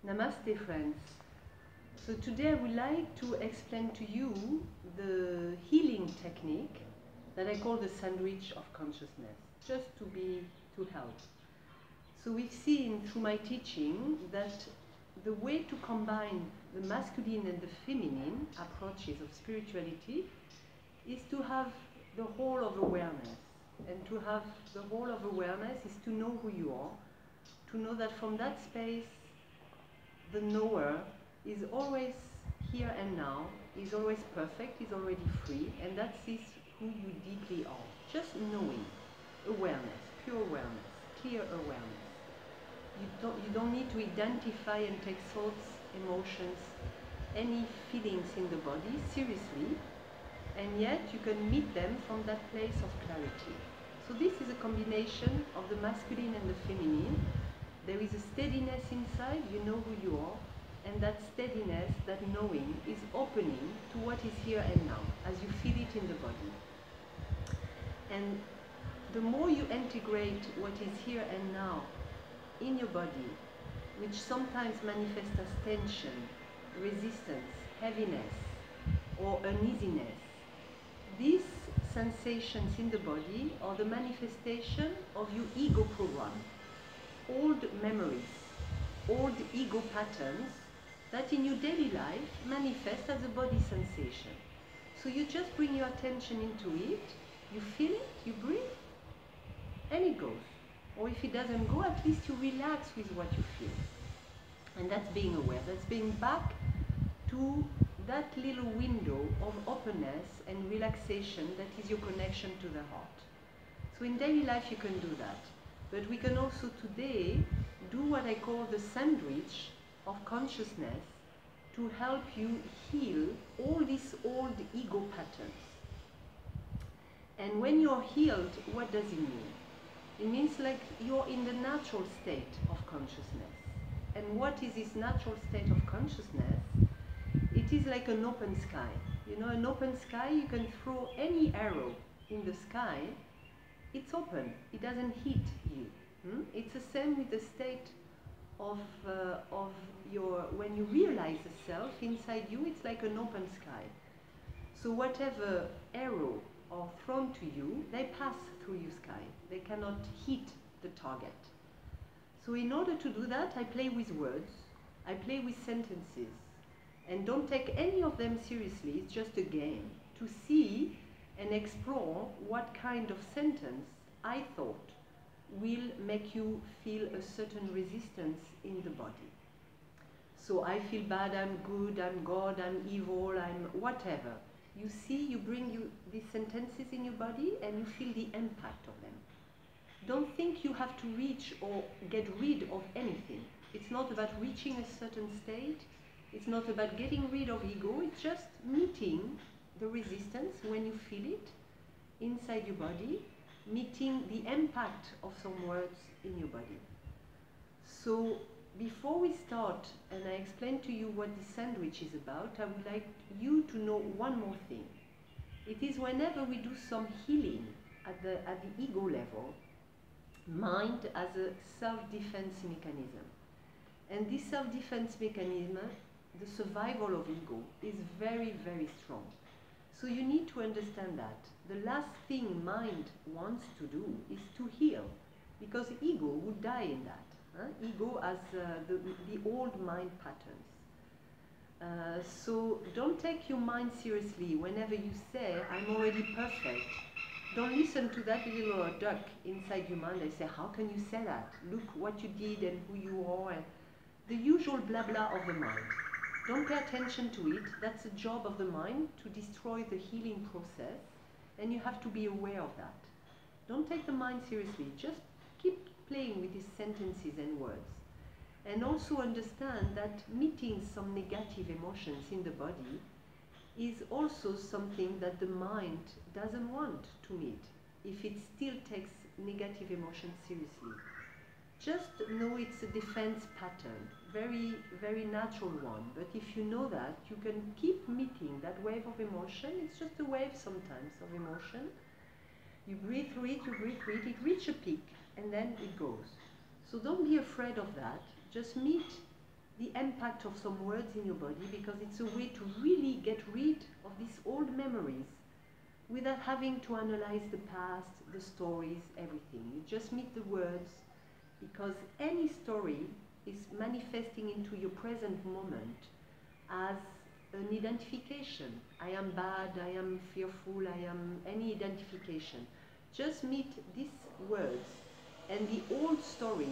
Namaste, friends. So today I would like to explain to you the healing technique that I call the sandwich of consciousness, just to help. So we've seen through my teaching that the way to combine the masculine and the feminine approaches of spirituality is to have the whole of awareness. And to have the whole of awareness is to know who you are, to know that from that space the knower is always here and now, is always perfect, is already free, and that is who you deeply are. Just knowing, awareness, pure awareness, clear awareness. You don't need to identify and take thoughts, emotions, any feelings in the body seriously, and yet you can meet them from that place of clarity. So this is a combination of the masculine and the feminine. There is a steadiness inside, you know who you are, and that steadiness, that knowing, is opening to what is here and now, as you feel it in the body. And the more you integrate what is here and now in your body, which sometimes manifests as tension, resistance, heaviness, or uneasiness, these sensations in the body are the manifestation of your ego program. Old memories, old ego patterns that in your daily life manifest as a body sensation. So you just bring your attention into it, you feel it, you breathe, and it goes. Or if it doesn't go, at least you relax with what you feel. And that's being aware, that's being back to that little window of openness and relaxation that is your connection to the heart. So in daily life you can do that. But we can also today do what I call the sandwich of consciousness to help you heal all these old ego patterns. And when you're healed, what does it mean? It means like you're in the natural state of consciousness. And what is this natural state of consciousness? It is like an open sky. You know, an open sky, you can throw any arrow in the sky, it's open, it doesn't hit you. It's the same with the state of when you realize the self inside you, it's like an open sky. So whatever arrow are thrown to you, they pass through your sky. They cannot hit the target. So in order to do that, I play with words, I play with sentences, and don't take any of them seriously, it's just a game to see and explore what kind of sentence I thought will make you feel a certain resistance in the body. So I feel bad, I'm good, I'm God, I'm evil, I'm whatever. You see, you bring these sentences in your body and you feel the impact of them. Don't think you have to reach or get rid of anything. It's not about reaching a certain state. It's not about getting rid of ego. It's just meeting the resistance when you feel it inside your body, meeting the impact of some words in your body. So before we start and I explain to you what this sandwich is about, I would like you to know one more thing. It is whenever we do some healing at the ego level, mind as a self-defense mechanism. And this self-defense mechanism, the survival of ego, is very, very strong. So you need to understand that. The last thing mind wants to do is to heal, because ego would die in that. Ego as the old mind patterns. So don't take your mind seriously whenever you say, I'm already perfect. Don't listen to that little duck inside your mind. They say, how can you say that? Look what you did and who you are. And the usual blah blah of the mind. Don't pay attention to it. That's the job of the mind, to destroy the healing process. And you have to be aware of that. Don't take the mind seriously. Just keep playing with these sentences and words. And also understand that meeting some negative emotions in the body is also something that the mind doesn't want to meet if it still takes negative emotions seriously. Just know it's a defense pattern, very, very natural one. But if you know that, you can keep meeting that wave of emotion. It's just a wave sometimes of emotion. You breathe through it, you breathe through it, it reaches a peak, and then it goes. So don't be afraid of that. Just meet the impact of some words in your body, because it's a way to really get rid of these old memories without having to analyze the past, the stories, everything. You just meet the words, because any story is manifesting into your present moment as an identification. I am bad, I am fearful, I am any identification. Just meet these words, and the old story,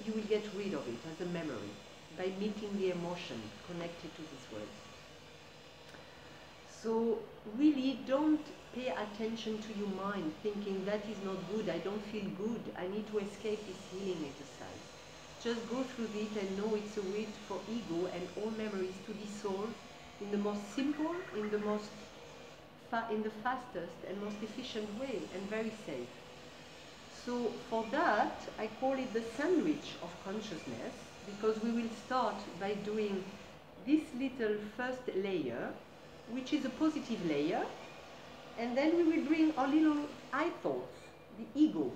you will get rid of it as a memory by meeting the emotion connected to these words. So really don't pay attention to your mind thinking that is not good, I don't feel good, I need to escape this healing exercise. Just go through it and know it's a way for ego and all memories to dissolve in the most simple, in the fastest and most efficient way, and very safe. So for that, I call it the sandwich of consciousness, because we will start by doing this little first layer, which is a positive layer, and then we will bring our little I thoughts, the ego,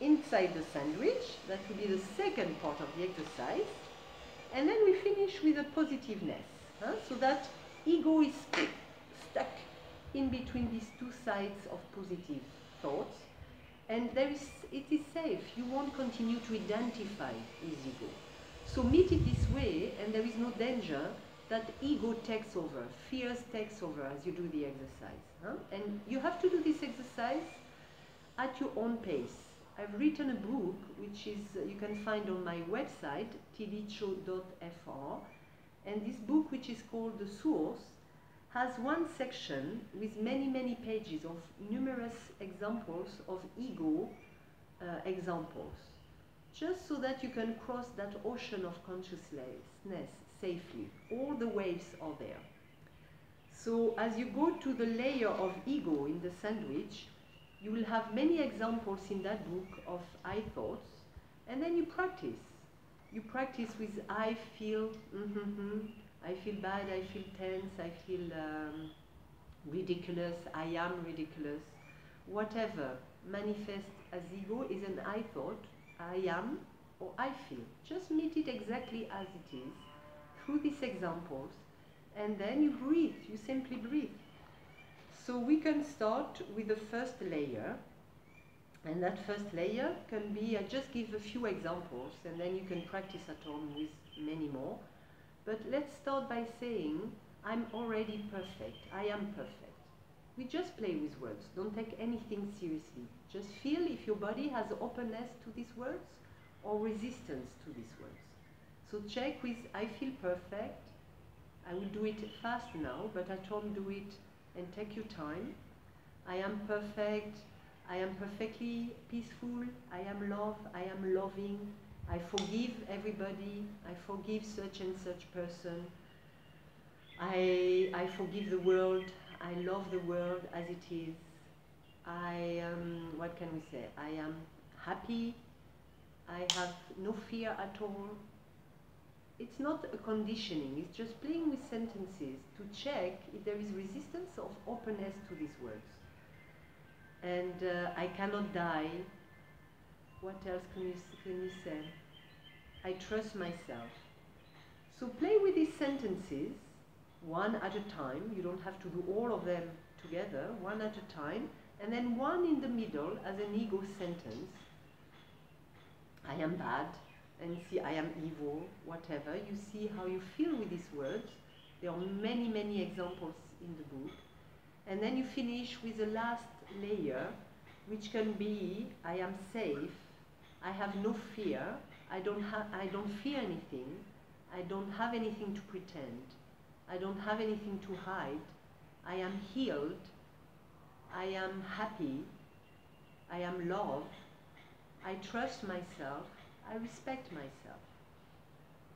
inside the sandwich. That will be the second part of the exercise. And then we finish with a positiveness, so that ego is stuck in between these two sides of positive thoughts. And it is safe. You won't continue to identify with ego. So meet it this way, and there is no danger that ego takes over, fears takes over as you do the exercise. And you have to do this exercise at your own pace. I've written a book, which is you can find on my website, tilicho.fr, and this book, which is called The Source, has one section with many, many pages of numerous examples of ego examples, just so that you can cross that ocean of consciousness safely. All the waves are there. So as you go to the layer of ego in the sandwich, you will have many examples in that book of I thoughts, and then you practice. You practice with I feel, I feel bad, I feel tense, I feel ridiculous, I am ridiculous. Whatever manifests as ego is an I thought, I am, or I feel. Just meet it exactly as it is through these examples, and then you breathe, you simply breathe. So we can start with the first layer, and that first layer can be, I just give a few examples, and then you can practice at home with many more. But let's start by saying, I'm already perfect, I am perfect. We just play with words, don't take anything seriously. Just feel if your body has openness to these words or resistance to these words. So check with I feel perfect. I will do it fast now, but at home do it and take your time. I am perfect, I am perfectly peaceful, I am love, I am loving, I forgive everybody, I forgive such and such person, I forgive the world, I love the world as it is, I am, what can we say, I am happy, I have no fear at all. It's not a conditioning, it's just playing with sentences to check if there is resistance or openness to these words. And I cannot die. What else can you say? I trust myself. So play with these sentences, one at a time. You don't have to do all of them together, one at a time. And then one in the middle as an ego sentence. I am bad. And see, I am evil, whatever. You see how you feel with these words. There are many, many examples in the book. And then you finish with the last layer, which can be, I am safe, I have no fear, I don't fear anything, I don't have anything to pretend, I don't have anything to hide, I am healed, I am happy, I am loved, I trust myself, I respect myself.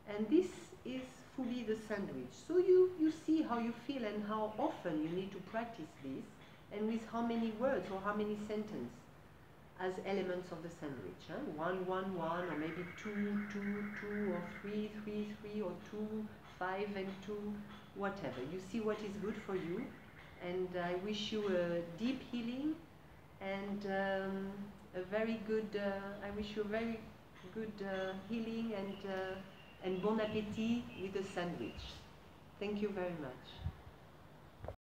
And this is fully the sandwich. So you see how you feel and how often you need to practice this, and with how many words or how many sentences as elements of the sandwich. One, one, one, or maybe two, two, two, or three, three, three, or two, 5 and 2, whatever. You see what is good for you, and I wish you a deep healing and I wish you a very good healing and and bon appétit with a sandwich. Thank you very much.